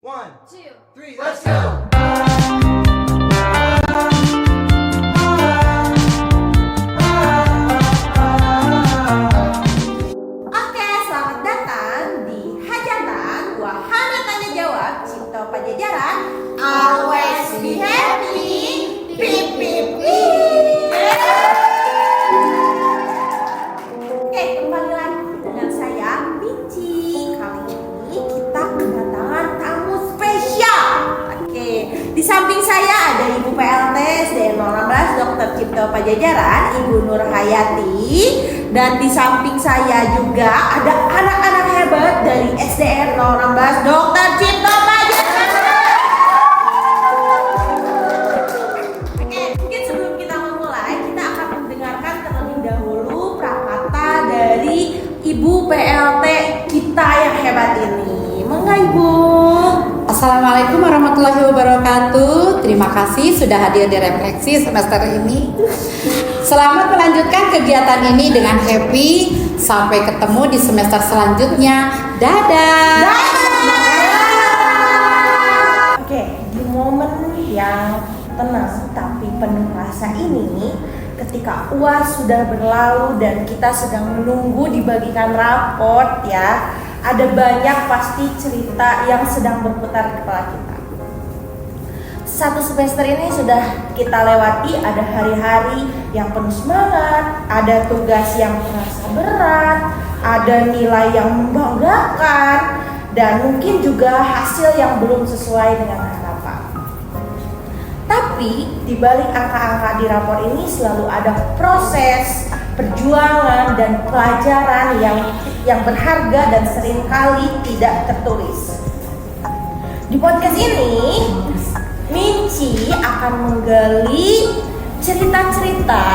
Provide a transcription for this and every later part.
One, two, three, let's go! Oke, selamat datang di hajatan Wahana Tanya Jawab Cipta Pajajaran. Always be happy, pip pip pip. Oke, kembali lagi dengan saya Mici. Kali ini kita kedatangan tamu spesial. Oke, di samping saya ada Ibu PLT SDN 016 Dr. Cipta Pajajaran, Ibu Nur Hayati. Dan di samping saya juga ada anak-anak hebat dari SDN 016 Dr. Cipta Pajajaran. Oke, mungkin sebelum kita memulai, kita akan mendengarkan terlebih dahulu prakata dari Ibu PLT kita yang hebat ini. Mangga Ibu. Assalamualaikum warahmatullahi wabarakatuh. Terima kasih sudah hadir di refleksi semester ini. Selamat melanjutkan kegiatan ini dengan happy. Sampai ketemu di semester selanjutnya. Dadah. Oke, di momen yang tenang tapi penuh rasa ini, ketika UAS sudah berlalu dan kita sedang menunggu dibagikan raport ya, ada banyak pasti cerita yang sedang berputar di kepala kita. Satu semester ini sudah kita lewati, ada hari-hari yang penuh semangat, ada tugas yang terasa berat, ada nilai yang membanggakan, dan mungkin juga hasil yang belum sesuai dengan harapan. Tapi di balik angka-angka di rapor ini selalu ada proses, perjuangan, dan pelajaran yang berharga dan seringkali tidak tertulis. Di podcast ini, Mici akan menggali cerita-cerita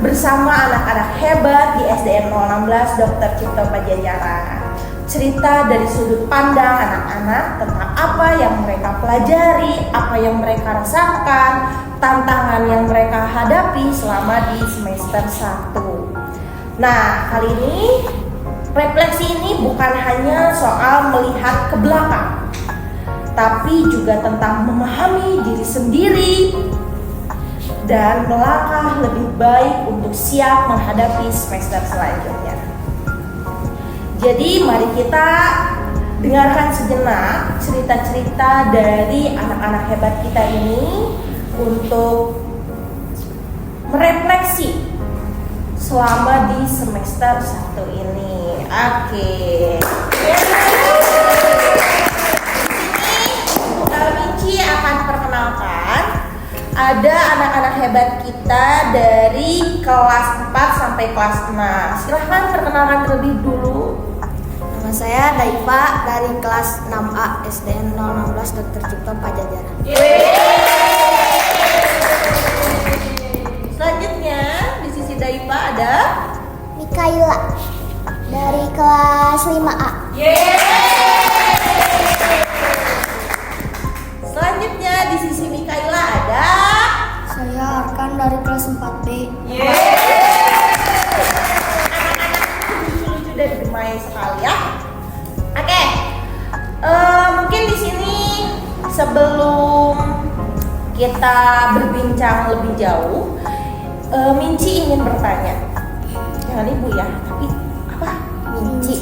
bersama anak-anak hebat di SDN 016 Dr. Cipta Pajajaran. Cerita dari sudut pandang anak-anak tentang apa yang mereka pelajari, apa yang mereka rasakan, tantangan yang mereka hadapi selama di semester 1. Nah, kali ini refleksi ini bukan hanya soal melihat ke belakang, tapi juga tentang memahami diri sendiri dan melangkah lebih baik untuk siap menghadapi semester selanjutnya. Jadi mari kita dengarkan sejenak cerita-cerita dari anak-anak hebat kita ini untuk merefleksi selama di semester 1 ini. Oke. Mici akan perkenalkan ada anak-anak hebat kita dari kelas 4 sampai kelas 6. Silahkan perkenalkan terlebih dulu. Nama saya Daifa dari kelas 6A SDN 016 Dr. Cipta Pajajaran. Selanjutnya di sisi Daifa ada Mikaela dari kelas 5A. Selanjutnya di sisi Mikaela ada Saya Arkan dari kelas 4B. Anak-anak lucu dan gemes sekali ya. Oke, mungkin di sini sebelum kita berbincang lebih jauh, Minci ingin bertanya. Jangan ibu ya, tapi apa? Minci.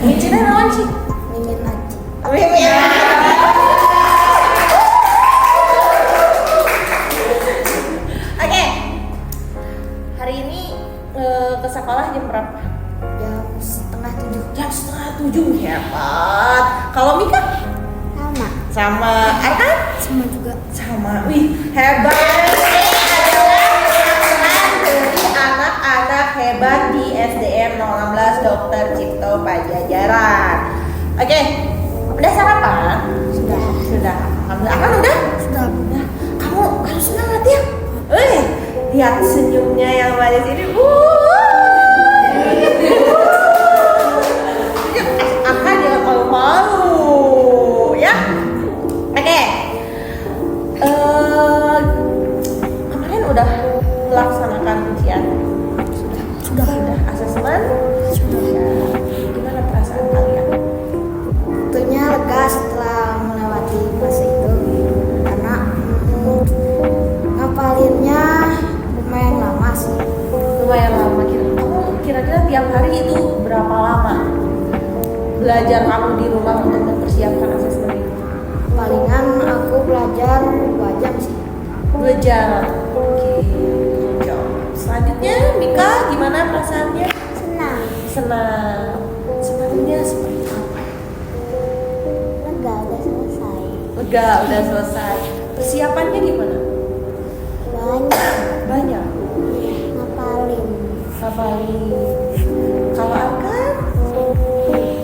Minci dan lawan sih. Mimin Aji. Oke, hari ini ke sekolah jam berapa? Jam setengah 7. Jam setengah 7, hebat. Kalau Mika? Sama. Sama Arkan? Sama juga. Sama, wih hebat. Ini adalah peran dari anak-anak hebat di SDN 016 Dr. Cipta Pajajaran. Oke, udah sarapan? Sudah. Alhamdulillah. Akan udah? Sudah. Nah, kamu harus semangat ya. Lihat senyumnya yang manis ini. Akan jangan malu-malu ya. Oke. Kemarin udah melaksanakan ujian. Sudah. Asesmen. Sudah. Ya. Gimana perasaan kalian? Tentunya lega setelah kamu di rumah untuk mempersiapkan asesmen ini? Palingan aku belajar 2 jam sih. 2 jam. Oke. Selanjutnya Mika, gimana perasaannya? Senang. Senang. Senangnya seperti apa? Lega udah selesai. Lega udah selesai. Persiapannya gimana? Banyak. Banyak. Ngapalin. Hafalin. Kalau Arkan?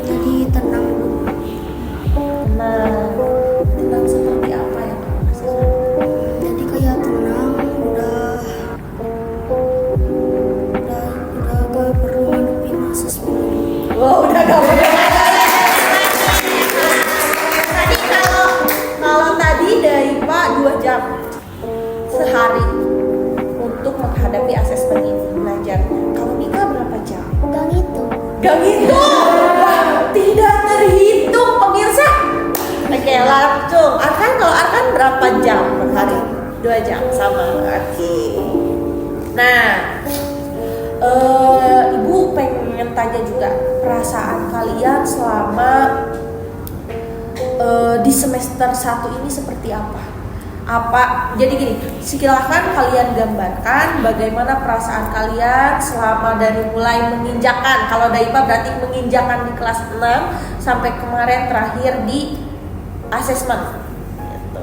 Jadi tenang. Tenang. Tenang seperti apa yang kamu rasakan? Jadi kayak tenang, udah gak perlu ngadepin asesmen. Wow, udah gak boleh. Tadi kalau tadi Daipa 2 jam sehari untuk menghadapi asesmen ini belajar. Kalau Mika berapa jam? Gak gitu. Gak ngitung. Wah, tidak terhitung pemirsa. Oke, langsung. Kalau Arkan berapa jam per hari? 2 jam sama. Oke. Nah, Ibu pengen tanya juga perasaan kalian selama di semester 1 ini seperti apa? Jadi gini, silahkan kalian gambarkan bagaimana perasaan kalian selama dari mulai menginjakan, kalau Daipa berarti menginjakan di kelas 6 sampai kemarin terakhir di asesmen gitu.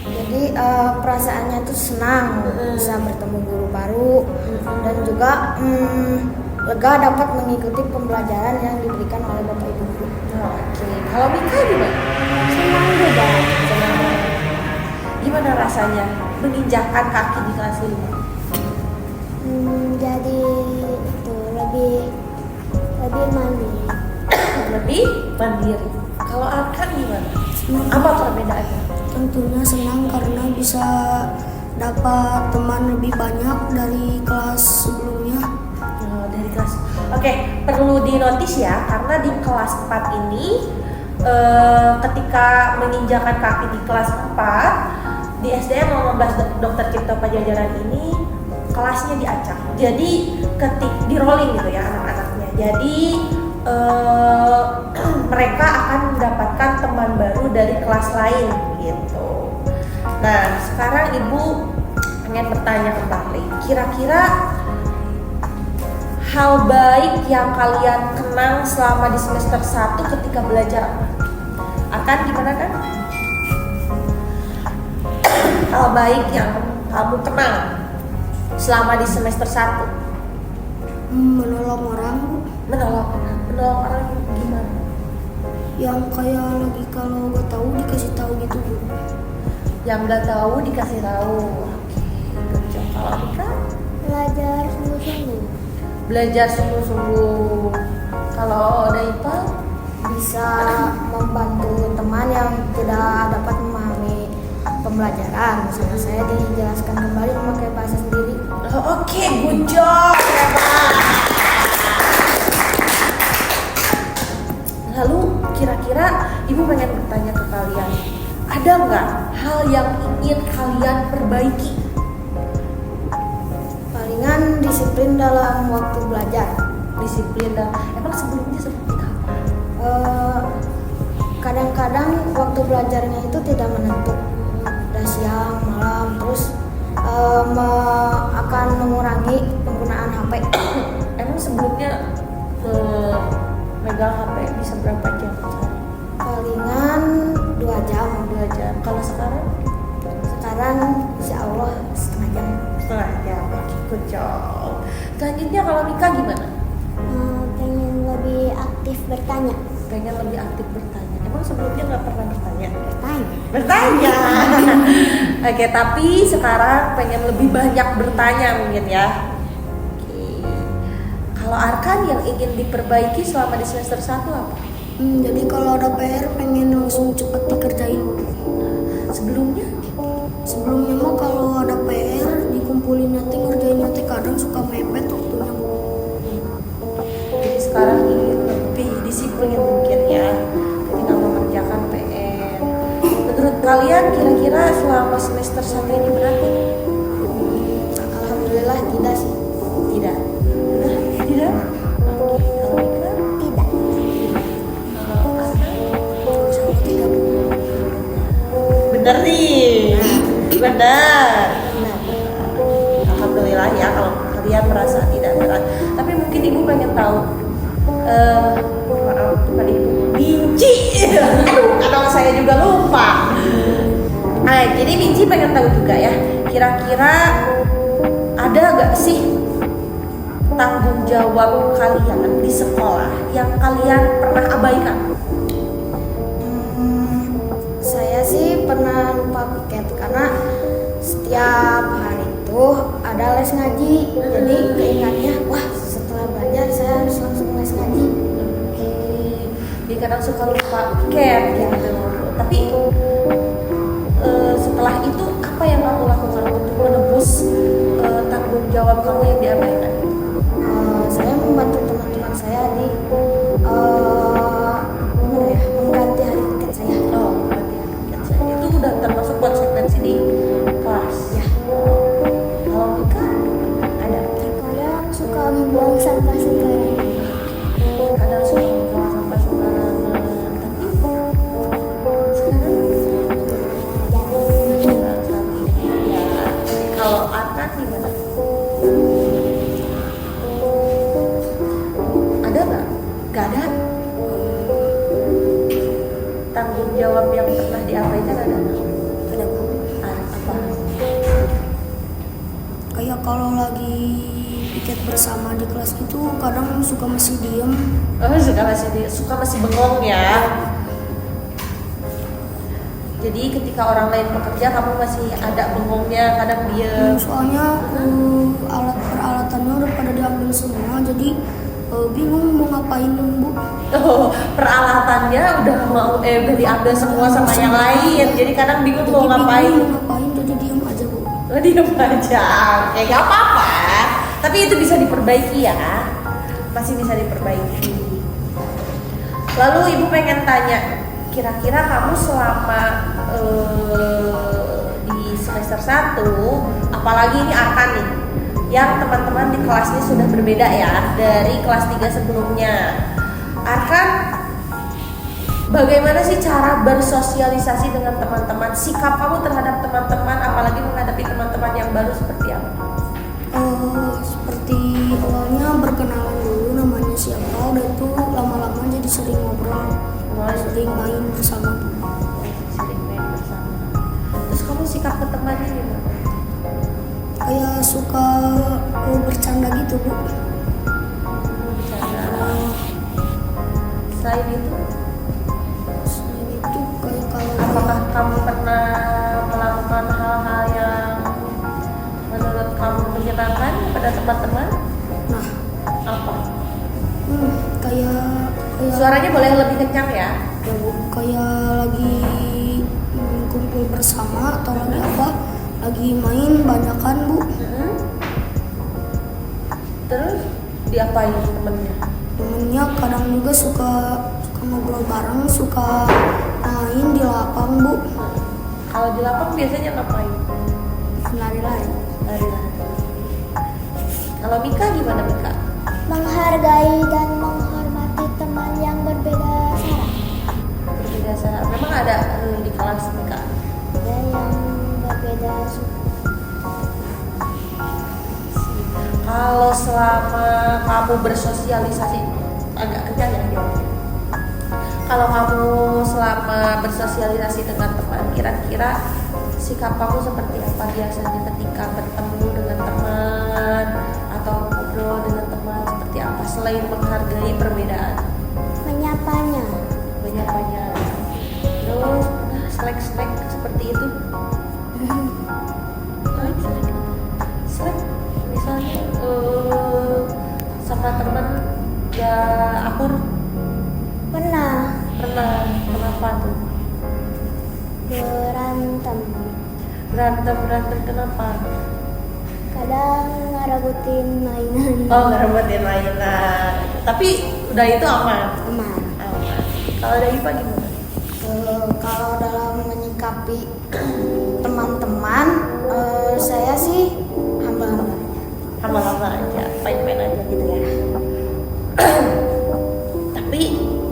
Jadi perasaannya tuh senang bisa bertemu guru baru dan juga lega dapat mengikuti pembelajaran yang diberikan oleh Bapak Ibu guru. Oke, kalau Mika gimana? Senang juga. Gimana rasanya menginjakan kaki di kelas 5? Jadi itu lebih mandiri. Lebih mandiri. Kalau Arkan gimana? Apa perbedaannya? Tentunya senang karena bisa dapat teman lebih banyak dari kelas sebelumnya. Dari kelas. Oke, perlu dinotis ya karena di kelas 4 ini ketika menginjakan kaki di kelas 4 di SDN 15 Dr. Cipto Pajajaran ini kelasnya diacak. Jadi di rolling gitu ya anak-anaknya. Jadi mereka akan mendapatkan teman baru dari kelas lain gitu. Nah, sekarang Ibu pengen bertanya kembali. Kira-kira hal baik yang kalian kenang selama di semester 1 ketika belajar apa? Akan gimana kan? Hal baik yang kamu kenang selama di semester 1? Menolong orang Menolong orang gimana? yang kayak lagi kalau nggak tahu dikasih tahu gitu Bu. Yang nggak tahu dikasih tahu. Oke, good job. Kalau Mika? Belajar sungguh-sungguh. Belajar sungguh-sungguh. Kalau Daipa? Bisa membantu teman yang tidak dapat memahami pembelajaran. Misalnya saya dijelaskan kembali memakai bahasa sendiri. Oke, good job. Hebat. Lalu kira-kira Ibu pengen bertanya ke kalian, ada nggak hal yang ingin kalian perbaiki? Palingan disiplin dalam waktu belajar. Disiplin dan emang sebelumnya seperti apa? Kadang-kadang waktu belajarnya itu tidak menentu. Udah siang, malam, terus akan mengurangi penggunaan HP. Emang sebelumnya megang HP bisa berapa jam sehari? Palingan 2 jam. 2 jam. Kalau sekarang? Sekarang insya Allah setengah jam. Setengah jam. Oke, good job. Selanjutnya kalau Mika gimana? Pengen lebih aktif bertanya. Pengen lebih aktif bertanya. Emang sebelumnya nggak pernah bertanya? Bertanya. Oke, tapi sekarang pengen lebih banyak bertanya mungkin ya. Oke. Kalau Arkan yang ingin diperbaiki selama di semester 1 apa? Jadi kalau ada PR pengen langsung cepet dikerjain. Sebelumnya? Sebelumnya mah kalau ada PR dikumpulin nanti ngerjain nanti kadang suka mepet waktunya Bu. Jadi sekarang ingin lebih disiplin mungkin ya ketika mengerjakan PR. Menurut kalian kira-kira selama semester 1 ini berat nggak? Alhamdulillah tidak sih. Tidak. Tidak? Oke, kalau Mika? Tidak. Kalau Arkan? Bener nih. Bener. Alhamdulillah ya kalau kalian merasa tidak berat. Tapi mungkin ibu pengen tahu. Maaf bukan ibu. Binci. Aduh, kadang saya juga lupa. Jadi Binci pengen tahu juga ya. Kira-kira ada gak sih tanggung jawab kalian di sekolah yang kalian pernah abaikan? Saya sih pernah lupa piket karena setiap hari itu ada les ngaji. Jadi keingatnya, wah setelah belajar saya harus langsung les ngaji. Jadi kadang suka lupa piket gitu. Tapi setelah itu apa yang kamu lakukan untuk menebus tanggung jawab kamu yang diabaikan? Saya membantu teman-teman saya di mengganti hari piket saya. Mengganti hari piket saya. Itu udah termasuk konsekuensi di kelas. Ya. Kalau Mika ada? Kadang suka membuang sampah sembarangan. Kadang suka membuang sampah sembarangan. Tapi sekarang ya. Kalau Arkan gimana? Ada nggak? Gak ada. Tanggung jawab yang pernah diabaikan ada nggak? Ada Bu. Ada apa? Kayak kalau lagi piket bersama di kelas itu kadang suka masih diem. Suka masih bengong ya. Jadi ketika orang lain bekerja kamu masih ada bengongnya, kadang diem. Soalnya alat peralatannya udah pada diambil semua, jadi bingung mau ngapain Bu. Peralatannya udah udah diambil semua sama yang lain. Jadi kadang bingung mau ngapain. Jadi diem aja Bu. Diem aja. Oke, gak apa-apa. Tapi itu bisa diperbaiki ya. Masih bisa diperbaiki. Lalu ibu pengen tanya, kira-kira kamu selama di semester 1, apalagi ini Arkan nih, yang teman-teman di kelasnya sudah berbeda ya dari kelas 3 sebelumnya. Arkan, bagaimana sih cara bersosialisasi dengan teman-teman? Sikap kamu terhadap teman-teman, apalagi menghadapi teman-teman yang baru seperti apa? Seperti awalnya berkenalan dulu namanya siapa, udah itu lama-lama jadi sering ngobrol, sering main bersama. Sering main bersama. Terus kamu sikap ke temannya gimana? Kayak suka bercanda gitu Bu. Bercanda. Selain itu, Kayak kalau apakah kamu pernah melakukan hal-hal yang menurut kamu menyenangkan pada teman-teman? nah Apa? kayak Suaranya boleh lebih kencang ya? ya Bu, kayak lagi kumpul bersama atau lagi apa, lagi main banyakan Bu. Terus diapain temennya? Temennya kadang juga suka ngobrol bareng, suka main di lapang Bu. Kalau di lapang biasanya ngapain? Lari-lari. Lari-lari. Kalau Mika gimana Mika? Menghargai dan menghormati teman yang berbeda saraf. Berbeda saraf. Memang ada di kelas Mika. Ada yang berbeda suku. Kalau selama kamu bersosialisasi, agak kencang ya jawabnya. Kalau kamu selama bersosialisasi dengan teman, kira-kira sikap kamu seperti apa biasanya ketika bertemu dengan teman atau ngobrol dengan teman, seperti apa selain menghargai perbedaan? Menyapanya. Menyapanya. Terus selek-selek seperti itu. Selek misalnya sama teman gak akur. Pernah Kenapa tuh? Berantem kenapa? kadang ngerebutin mainan. Ngerebutin mainan. Tapi udah itu aman. Aman. Kalau dari Ipa gimana? Kalau dalam menyikapi teman-teman, saya sih hamba-hamba aja. Hamba-hamba aja, main-main aja gitu ya. Tapi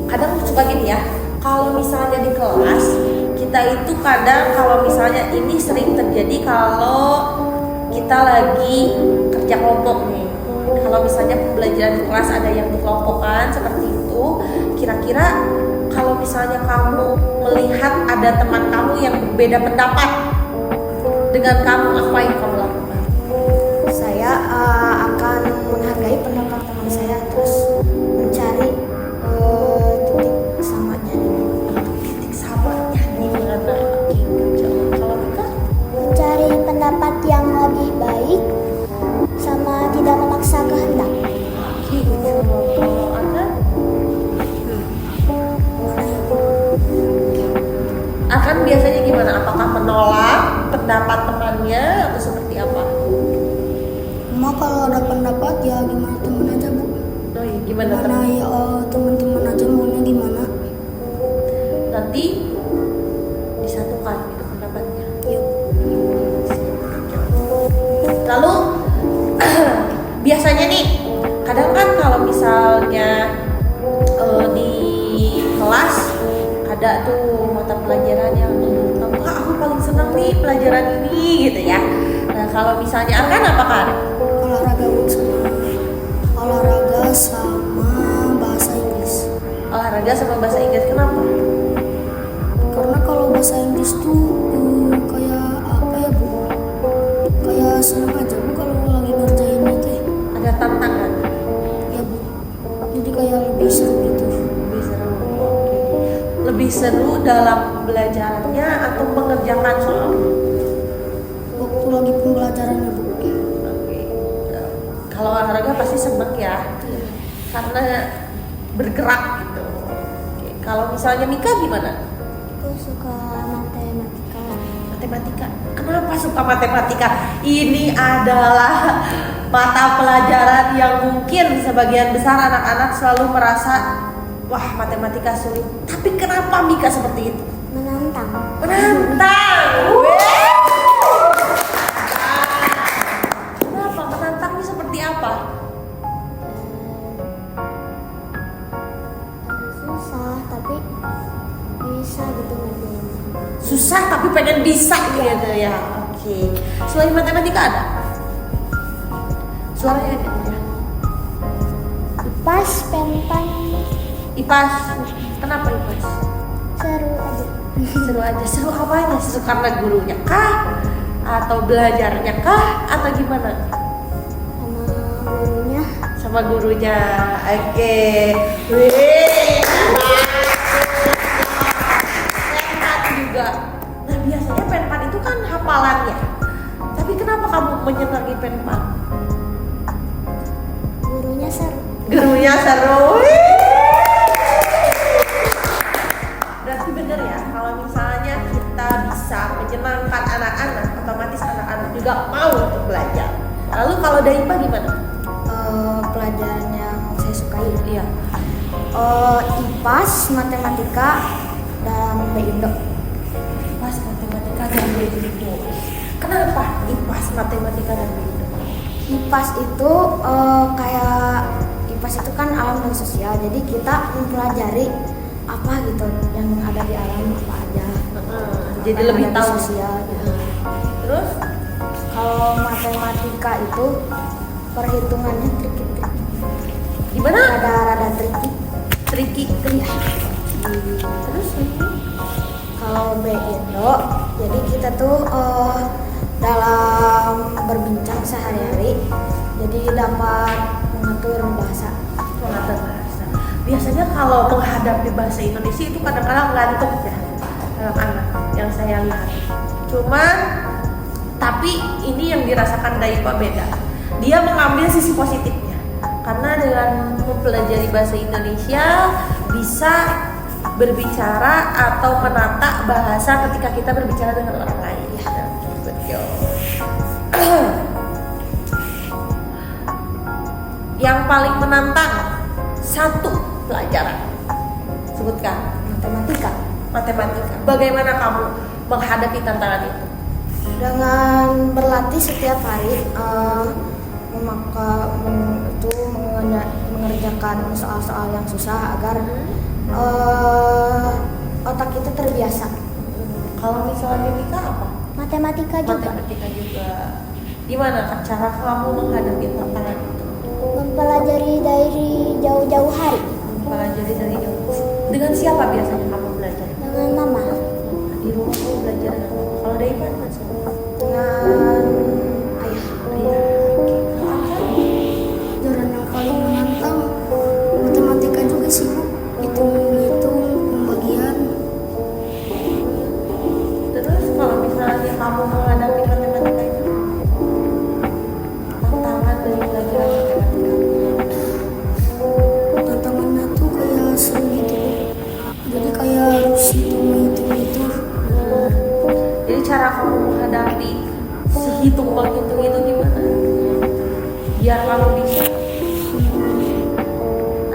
kadang suka gini ya, kalau misalnya di kelas kita itu kadang kalau misalnya ini sering terjadi kalau kita lagi kerja kelompok nih. Kalau misalnya pembelajaran di kelas ada yang dikelompokkan seperti itu, kira-kira kalau misalnya kamu melihat ada teman kamu yang berbeda pendapat dengan kamu, apa yang kamu lakukan? Saya akan menghargai pendapat teman saya, terus mencari titik samanya. Titik samanya di mana? Kalau Mika? Mencari pendapat yang lebih baik sama tidak memaksa kehendak. Kalau Anda? Akan biasanya gimana? Apakah menolak pendapat temannya atau seperti apa? Cuma kalau ada pendapat ya gimana teman aja Bu. Oh iya, gimana Mana teman? ya teman-teman aja maunya gimana. Nanti disatukan gitu pendapatnya. Yuk. Lalu biasanya nih, kadang kan kalau misalnya di kelas ada tuh mata pelajaran yang menurut kamu, aku paling senang nih pelajaran ini gitu ya. Nah kalau misalnya akan apa kan? Olahraga Bu, olahraga sama bahasa Inggris. Olahraga sama bahasa Inggris, kenapa? Karena kalau bahasa Inggris tuh kayak apa ya Bu? Kayak seneng aja Bu kalau lagi ngerjainnya teh. Ada tantangan, Ya Bu. Jadi kayak lebih seru gitu. lebih seru. Oke. Lebih seru dalam belajarannya atau mengerjakan soal? Waktu lagi pembelajarannya Bu. Oke. Kalau olahraga pasti seneng ya, karena bergerak gitu. Oke. Kalau misalnya Mika gimana? Aku suka matematika. Matematika. Kenapa suka matematika? Ini adalah mata pelajaran yang mungkin sebagian besar anak-anak selalu merasa wah matematika sulit. Tapi kenapa Mika seperti itu? Menantang. Menantang. Kenapa menantangnya seperti apa? Susah tapi bisa gitu ngerjain. Susah tapi pengen bisa gitu ya. Oke. Selain matematika ada? Suaranya ada ya? IPAS, penpan, IPAS. Kenapa IPAS? seru aja. Seru aja. Seru apanya? Seru karena gurunya kah? Atau belajarnya kah? Atau gimana? Sama gurunya. Sama gurunya. Oke. Wih. Penpan juga. Nah biasanya penpan itu kan hafalannya. Tapi kenapa kamu menyenangi penpan? Gurunya seru. Gurunya seru. Berarti bener ya, kalau misalnya kita bisa menyenangkan anak-anak, otomatis anak-anak juga mau untuk belajar. Lalu kalau dari Ipa gimana? Pelajaran yang saya sukai. Iya. IPAS, matematika, dan Indo. IPAS, matematika, dan Indo. Kenapa IPAS, matematika, dan Indo? IPAS itu kayak IPAS itu kan alam dan sosial. Jadi kita mempelajari apa gitu yang ada di alam apa aja. Jadi Apa yang lebih ada di tahu. sosial gitu. Terus? Kalau matematika itu perhitungannya tricky. Gimana? Rada tricky. Tricky. Iya. Terus? Kalau Indo, jadi kita tuh dalam berbincang sehari-hari, jadi dapat mengatur bahasa. Mengatur bahasa. Biasanya kalau menghadapi bahasa Indonesia itu kadang-kadang ngantuk ya anak-anak yang saya lihat. Cuman tapi ini yang dirasakan Daipa beda. Dia mengambil sisi positifnya. Karena dengan mempelajari bahasa Indonesia bisa berbicara atau menata bahasa ketika kita berbicara dengan orang lain. Ya, betul. Yang paling menantang satu pelajaran. Sebutkan. Matematika. Matematika. Bagaimana kamu menghadapi tantangan itu? Dengan berlatih setiap hari, mengerjakan soal-soal yang susah agar otak kita terbiasa Kalau misalnya Mika apa? Matematika juga. Matematika juga. Gimana Kak cara kamu menghadapi tantangan itu? Mempelajari dari jauh-jauh hari Mempelajari dari jauh. Dengan siapa biasanya kamu belajar? dengan mama. Di rumah kamu belajar dengan apa? Kalau dari mana sih? Dengan ayah. Ayah. Oke. Kalau Arkan? Pelajaran yang paling menantang matematika juga sih Bu. Hitung-hitung, pembagian. Terus kalau misalnya kamu menghadapi matematika itu, tantangan dari pelajaran matematika. Tantangannya tuh kayak seru gitu Bu. Jadi kayak harus hitung-hitung itu. Jadi cara kamu menghadapi si hitung menghitung itu gimana? Biar kamu bisa.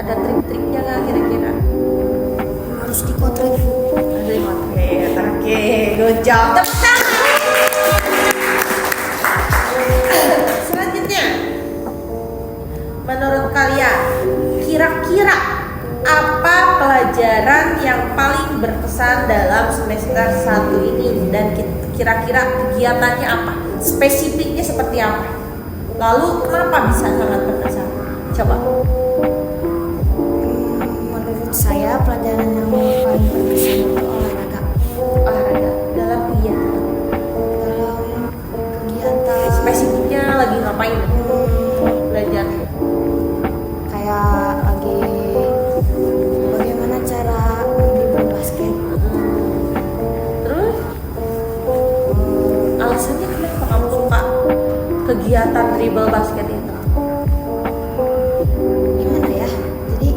Ada trik-triknya nggak kira-kira? Harus dikotret Bu. Ada yang oke, good job. Tepuk tangan. Selanjutnya, menurut kalian, kira-kira apa pelajaran yang paling berkesan dalam semester 1 ini dan kira-kira kegiatannya apa? Spesifiknya seperti apa? Lalu kenapa bisa sangat berkesan? Coba. Menurut saya pelajaran yang paling berkesan itu olahraga. Olahraga dalam kegiatan. Dalam kegiatan Spesifiknya lagi ngapain? Belajar. kayak lagi bagaimana cara dribble basket. Terus alasannya kenapa kamu suka kegiatan dribble basket itu? Gimana ya? Jadi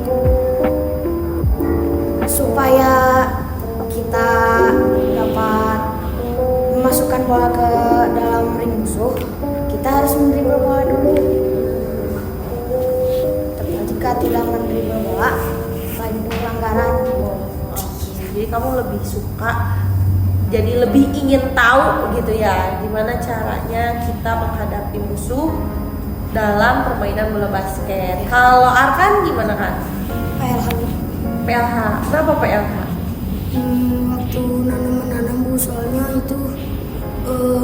supaya kita dapat memasukkan bola ke dalam ring musuh, kita harus mendribble bola dulu. Tapi jika tidak mendribble bola, banyak pelanggaran. Jadi kamu lebih suka, jadi lebih ingin tahu gitu ya, gimana caranya kita menghadapi musuh dalam permainan bola basket. Kalau Arkan gimana kan? PLH PLH, kenapa PLH? waktu menanam Bu, soalnya itu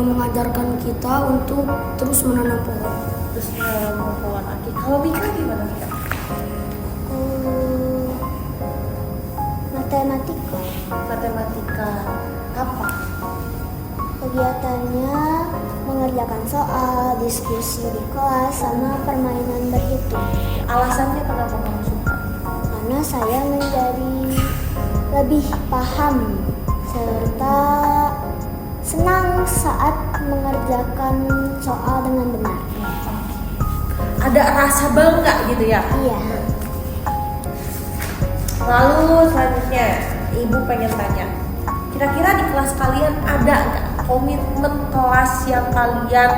mengajarkan kita untuk terus menanam pohon. Terus menanam pohon. Oke, kalau Mika gimana Mika? Matematika. Matematika apa? Kegiatannya mengerjakan soal, diskusi di kelas, sama permainan berhitung. Alasannya kenapa kamu suka? Karena saya menjadi lebih paham serta senang saat mengerjakan soal dengan benar. Ada rasa bangga gitu ya. Iya. Lalu selanjutnya, Ibu pengen tanya, kira-kira di kelas kalian ada nggak komitmen kelas yang kalian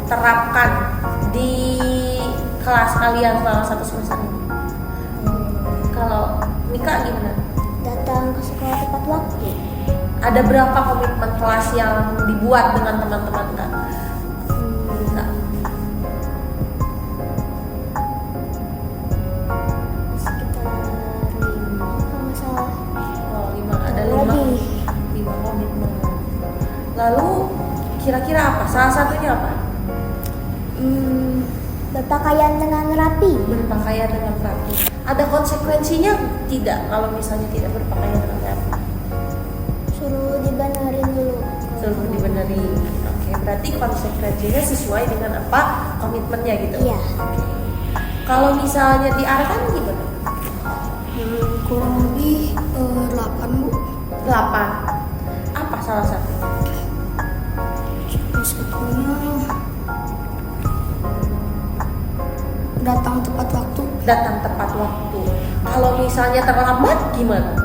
terapkan di kelas kalian selama 1 semester ini? Kalau Mika gimana? Datang ke sekolah tepat waktu. Ada berapa komitmen kelas yang dibuat dengan teman-teman Kak? Mika. Sekitar 5 kalau nggak salah. Oh, 5, ada 5 Lebih. komitmen. Lalu kira-kira apa? Salah satunya apa? Berpakaian dengan rapi. Berpakaian dengan rapi. Ada konsekuensinya tidak kalau misalnya tidak berpakaian dengan rapi? Suruh dibenerin dulu. Suruh dibeneri. Oke, berarti konsekuensinya sesuai dengan apa komitmennya gitu. Iya. Kalau misalnya diarahkan gimana? Kurang lebih 8 Bu. 8. Apa salah satu? Satunya datang tepat waktu. Datang tepat waktu. Kalau misalnya terlambat gimana?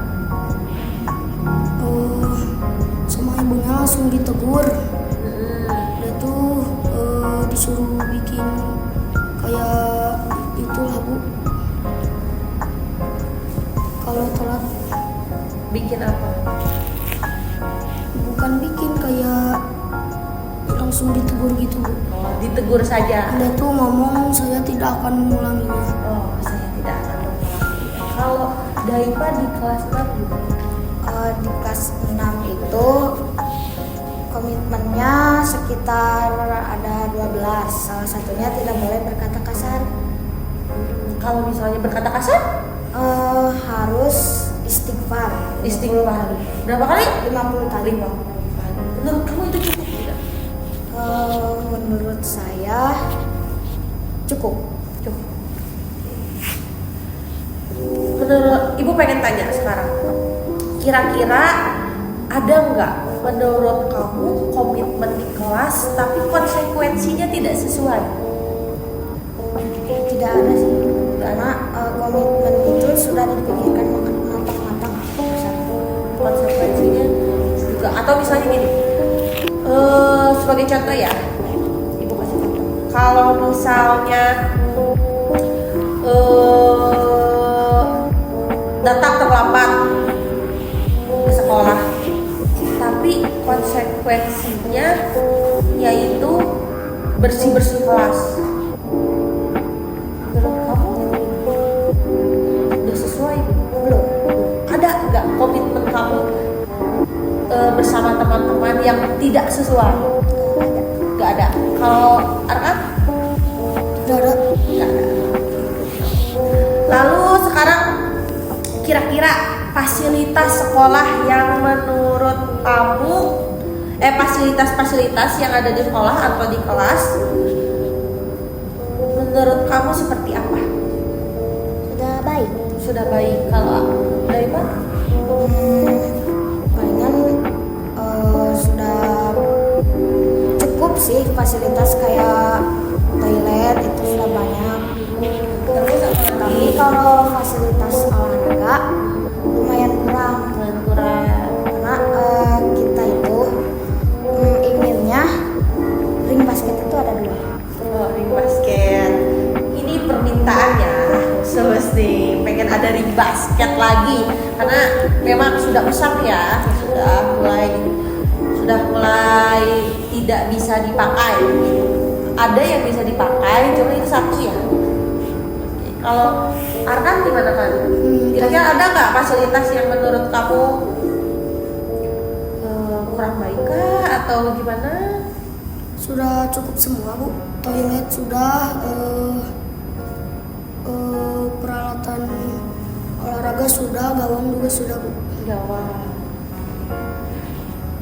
Sama ibunya langsung ditegur. Hmm. Dia tuh disuruh bikin kayak itulah Bu. Kalau telat Bikin apa? bukan bikin, kayak langsung ditegur gitu Bu. Oh, ditegur saja. Dia tuh ngomong saya tidak akan mengulanginya. Oh, saya tidak akan mengulangi. Kalau Daipa di kelas 6 gitu. Di kelas 6 itu sekitar ada 12. Salah satunya tidak boleh berkata kasar. Kalau misalnya berkata kasar, Harus istighfar. istighfar. Berapa kali? 50 kali. 50 kali. Menurut kamu itu cukup tidak? Menurut saya cukup. Cukup. Menurut Ibu pengen tanya sekarang, kira-kira ada nggak menurut kamu komitmen di kelas tapi konsekuensinya tidak sesuai? Tidak ada sih, karena komitmen itu sudah dipikirkan matang-matang. Konsekuensinya juga, atau misalnya gini, sebagai contoh ya, Ibu kasih contoh. Kalau misalnya datang terlambat ke sekolah, tapi konsekuensinya yaitu bersih-bersih kelas. Menurut kamu udah sesuai belum? Ada nggak komitmen kamu bersama teman-teman yang tidak sesuai? Nggak ada. Kalau Arkan? Tidak ada. Nggak ada. Lalu sekarang kira-kira fasilitas sekolah yang menurut kamu, fasilitas-fasilitas yang ada di sekolah atau di kelas, menurut kamu seperti apa? Sudah baik. Sudah baik. Kalau dari Pak? Palingan sudah cukup sih, fasilitas kayak toilet itu sudah banyak. Terus apa Tapi lagi? kalau fasilitas olahraga lumayan kurang, karena kita itu inginnya ring basket itu ada 2. Oh, ring basket. Ini permintaannya, semesti pengen ada ring basket lagi karena memang sudah usang ya, sudah mulai tidak bisa dipakai. Ada yang bisa dipakai, cuma itu satu ya. Oke, kalau Arkan gimana kan? Kira-kira ada nggak fasilitas yang menurut kamu kurang baik kah atau gimana? Sudah cukup semua, Bu. Toilet sudah, peralatan olahraga sudah, gawang juga sudah, Bu. Gawang.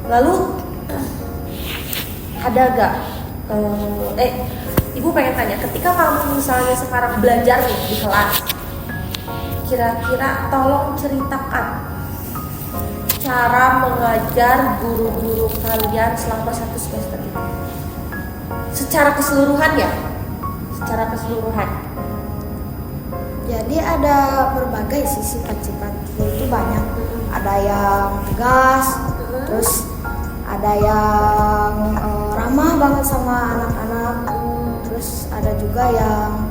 Lalu ada gak? Ibu pengen tanya, ketika kamu misalnya sekarang belajar nih di kelas, kira-kira tolong ceritakan cara mengajar guru-guru kalian selama 1 semester ini. Secara keseluruhan ya, secara keseluruhan. Jadi ada berbagai sih sifat-sifat, yaitu banyak. Ada yang tegas, terus ada yang ramah banget sama anak-anak, terus ada juga yang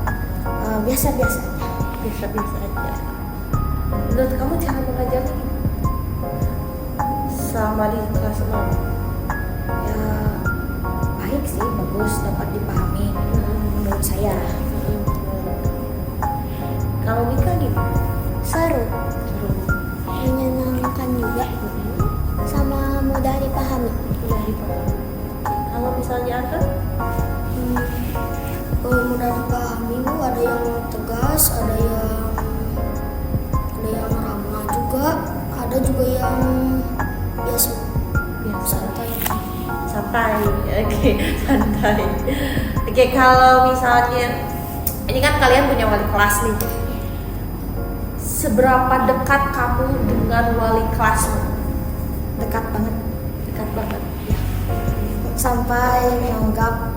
biasa-biasa aja. Biasa-biasa aja. Menurut kamu cara mengajarnya gimana? Selama di kelas 6? Ya baik sih, bagus, dapat dipahami menurut saya. Kalau Mika gimana? Seru. Menyenangkan juga. Sama mudah dipahami. Mudah dipahami. Kalau misalnya Arkan? Mudah dipahami, Bu. Ada yang tegas, ada yang ramah juga, ada juga yang biasa. Santai. Santai. Oke, santai. Oke, kalau misalnya ini kan kalian punya wali kelas nih. Seberapa dekat kamu dengan wali kelasmu? Dekat banget. Dekat banget. Sampai menganggap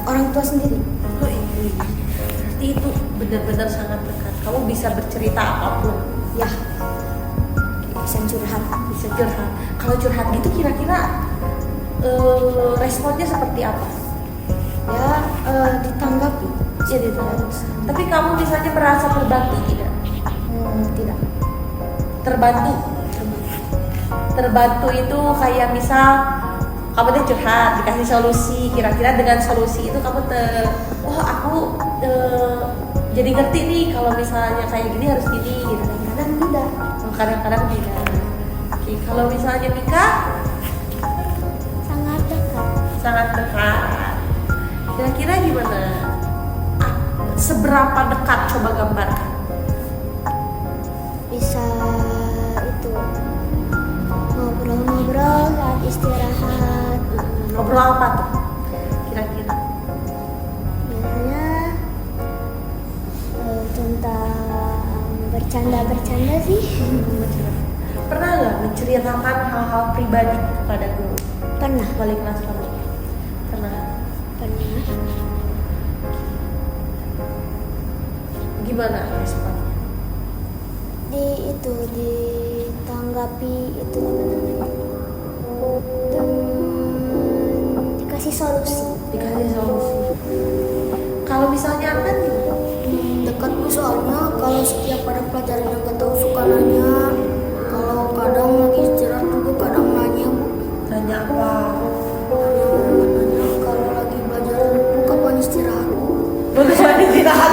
orang tua sendiri. Oh, iya. Berarti itu benar-benar sangat dekat. Kamu bisa bercerita apapun. Ya, bisa curhat. Bisa curhat. Kalau curhat gitu kira-kira responnya seperti apa? Ya, ditanggapi. Ya ditanggapi. Tapi kamu misalnya merasa terbantu tidak? Tidak. Terbantu. Terbantu itu kayak misal kamu tuh curhat, dikasih solusi. Kira-kira dengan solusi itu kamu aku jadi ngerti nih kalau misalnya kayak gini harus gini gitu. Kadang-kadang tidak. Kadang-kadang tidak. Oke, kalau misalnya Mika Sangat dekat. Sangat dekat. Kira-kira gimana? Seberapa dekat? Coba gambarkan. Bisa itu ngobrol-ngobrol saat istirahat. Ngobrol apa tuh? Kira-kira? Biasanya tentang bercanda-bercanda sih. Pernah nggak menceritakan hal-hal pribadi kepada guru? Pernah. Wali kelas kamu? Pernah. Gimana responnya? Ditanggapi itu dan dikasih solusi. Dikasih solusi. Kalau misalnya kan gimana? Dekat Bu, soalnya kalau setiap ada pelajaran yang gak tahu suka nanya. Kalau kadang lagi istirahat juga kadang nanya Bu. Nanya apa? Nanya kalau lagi belajar Bu kapan istirahat Bu? Bagus banget istirahat.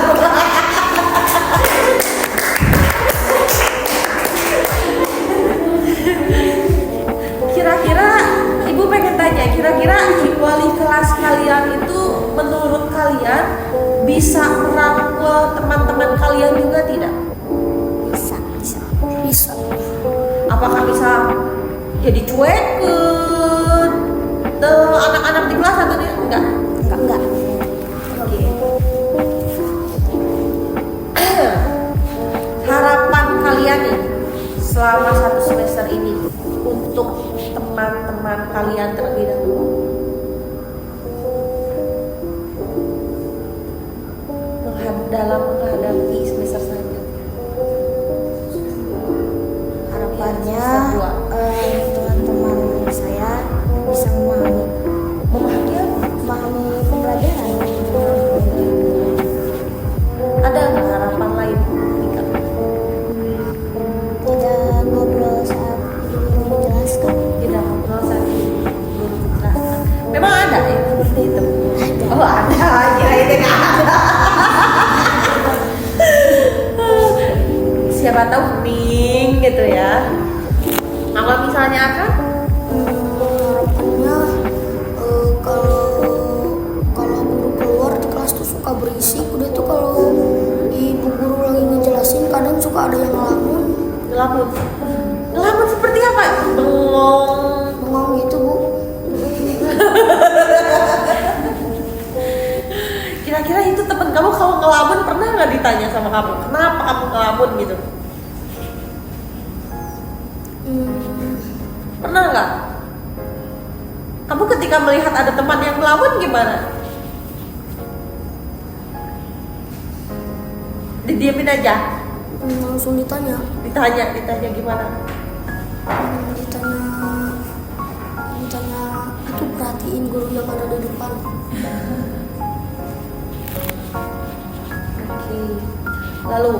Kira-kira Ibu pengen tanya, kira-kira wali kelas kalian itu menurut kalian bisa merangkul teman-teman kalian juga tidak? Bisa. Apakah bisa jadi cuekin anak-anak di kelas atau enggak? Enggak. Oke. Harapan kalian nih selama 1 semester ini untuk teman-teman kalian terlebih dahulu. Dalam menghadapi semester selanjutnya. Harapannya Semester dua. teman-teman saya bisa memahami pembelajaran. Ada nggak harapan lain? Nika? Tidak ngobrol saat guru menjelaskan. Tidak ngobrol saat guru menjelaskan. Memang ada ya seperti itu. Oh ada, kirain nggak ada. Siapa tahu hening gitu ya. Kalau misalnya kan Harapannya kalau guru keluar di kelas tuh suka berisik. Udah tuh kalau ibu guru lagi ngejelasin kadang suka ada yang ngelamun. ngelamun seperti apa? Bengong gitu Bu. Kira-kira itu temen kamu kalau ngelamun pernah nggak ditanya sama kamu kenapa kamu ngelamun gitu? Pernah nggak? Kamu ketika melihat ada teman yang ngelamun gimana? Didiamin aja? Langsung ditanya. Ditanya gimana? Ditanya itu perhatiin guru yang ada di depan. Oke. Lalu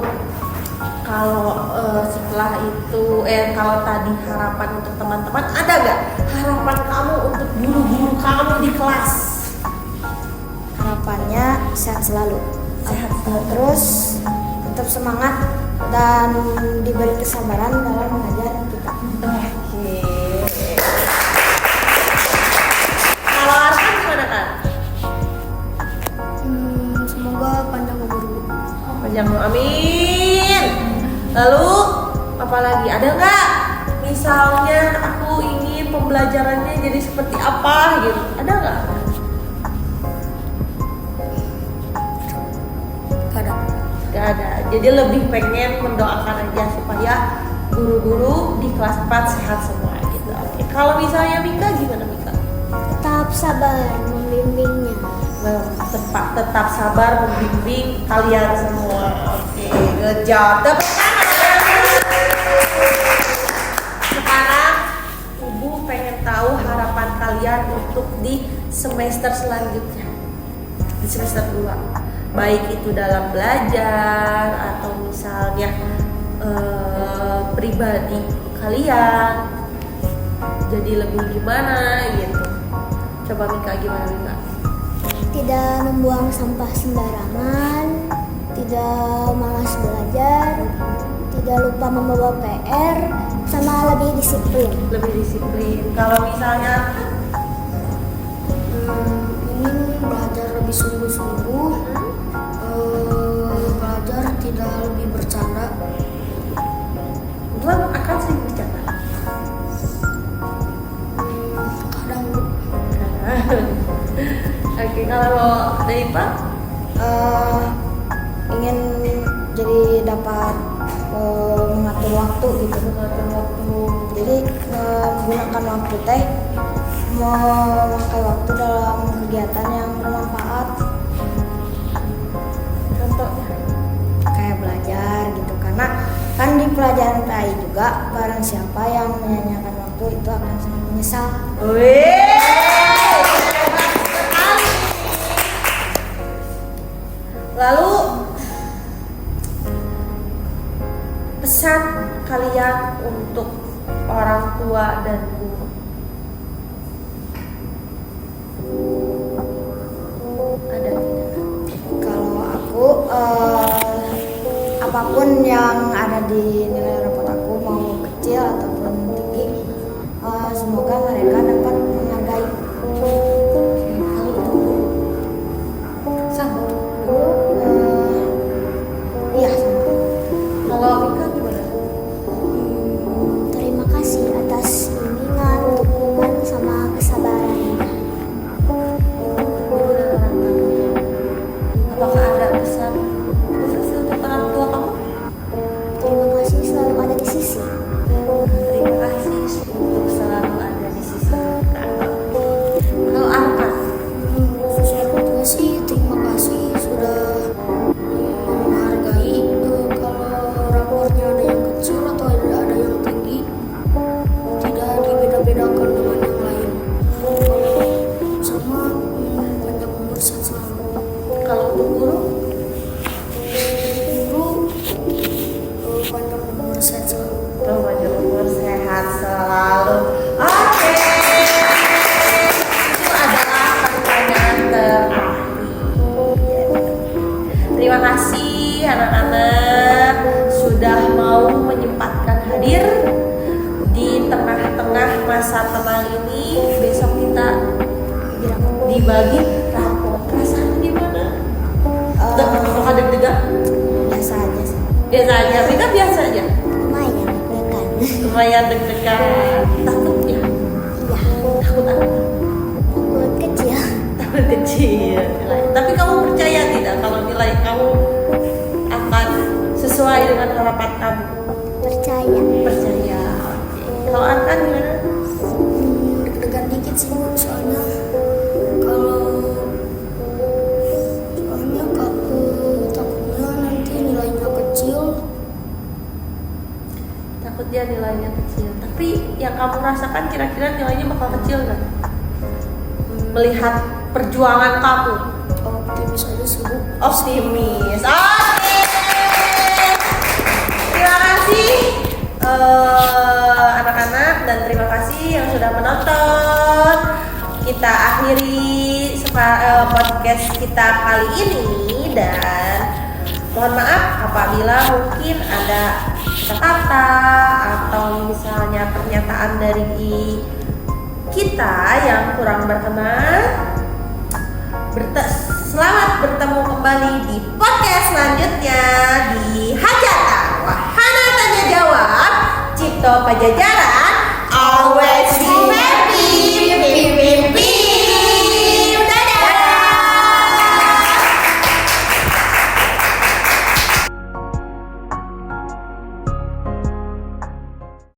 kalau setelah itu kalau tadi harapan untuk teman-teman, ada nggak harapan kamu untuk guru-guru kamu di kelas? Harapannya sehat selalu. Sehat Terus tetap semangat dan diberi kesabaran dalam mengajar kita. Oke. Kalau Arkan gimana kan? Semoga panjang umur Bu. Panjang amin. Lalu apa lagi? Ada nggak? Misalnya aku ingin pembelajarannya jadi seperti apa gitu? Ada nggak? Gak ada. Jadi lebih pengen mendoakan aja supaya guru-guru di kelas 4 sehat semua gitu. Oke. Kalau misalnya Mika gimana Mika? Tetap sabar membimbingnya. Tetap sabar membimbing kalian semua. Oke, good job. Tepuk tangan. Sekarang Ibu pengen tahu harapan kalian untuk di semester selanjutnya. Di semester 2. Baik itu dalam belajar atau misalnya pribadi kalian. Jadi lebih gimana gitu. Coba Mika gimana Mika? Tidak membuang sampah sembarangan, tidak malas belajar, tidak lupa membawa PR, sama lebih disiplin. Lebih disiplin. Kalau misalnya bersungguh-sungguh, belajar tidak lebih bercanda. Kebetulan akan sering bercanda. Kadang Oke, kalau dari Pak? ingin jadi dapat mengatur waktu gitu. Jadi menggunakan waktu teh memakai waktu dalam kegiatan yang bermanfaat. Contohnya? Kayak belajar gitu, karena kan di pelajaran PAI juga barang siapa yang menyanyiakan waktu itu akan sangat menyesal. Wih, lalu pesan kalian untuk orang tua dan guru. Ada tidak? Kalau aku apapun yang ada di nilai rapot aku, mau kecil ataupun tinggi, semoga mereka dapat menghargai. Sama. Iya, sama. Kalau Mika gimana? Terima kasih atas bimbingan, dukungan, sama kesabarannya. Apakah ada pesan khusus untuk orang tua kamu? Terima kasih selalu ada di sisi. Terima kasih untuk selalu ada di sisi kita. Kalau Arkan, Khusus orang tua sih, terima kasih sudah menghargai. Kalau raportnya ada yang kecil atau ada yang tinggi, tidak dibeda-bedakan dengan yang lain. Sama panjang umur sehat selalu. kalau untuk guru, Guru panjang umur sehat selalu. panjang umur sehat selalu. Oke, itu adalah pertanyaan terakhir. Terima kasih anak-anak sudah mau menyempatkan hadir di tengah-tengah masa tenang ini. Besok kita dibagi rapor. Rasanya gimana? Apakah deg-degan? Biasa aja sih. Biasa aja, Mika biasa aja. Lumayan deg-degan. Lumayan deg-degan. Takut ya? Iya, Takut apa? takut kecil. Takut kecil. Tapi kamu percaya tidak kalau nilai kamu akan sesuai dengan harapan kamu? Percaya. Percaya. Oke. Kalau Arkan gimana? Deg-degan dikit sih Bu, soalnya takutnya nanti nilainya kecil. Takut dia nilainya kecil. Tapi yang kamu rasakan kira-kira nilainya bakal kecil nggak? Melihat perjuangan kamu. Optimis aja sih Bu. Optimis. Oke. Terima kasih anak-anak dan terima kasih yang sudah menonton. Kita akhiri podcast kita kali ini dan mohon maaf apabila mungkin ada kata-kata atau misalnya pernyataan dari kita yang kurang berkenan. Selamat bertemu kembali di podcast selanjutnya di Hajatan Wahana Tanya Jawab Cipto Pajajaran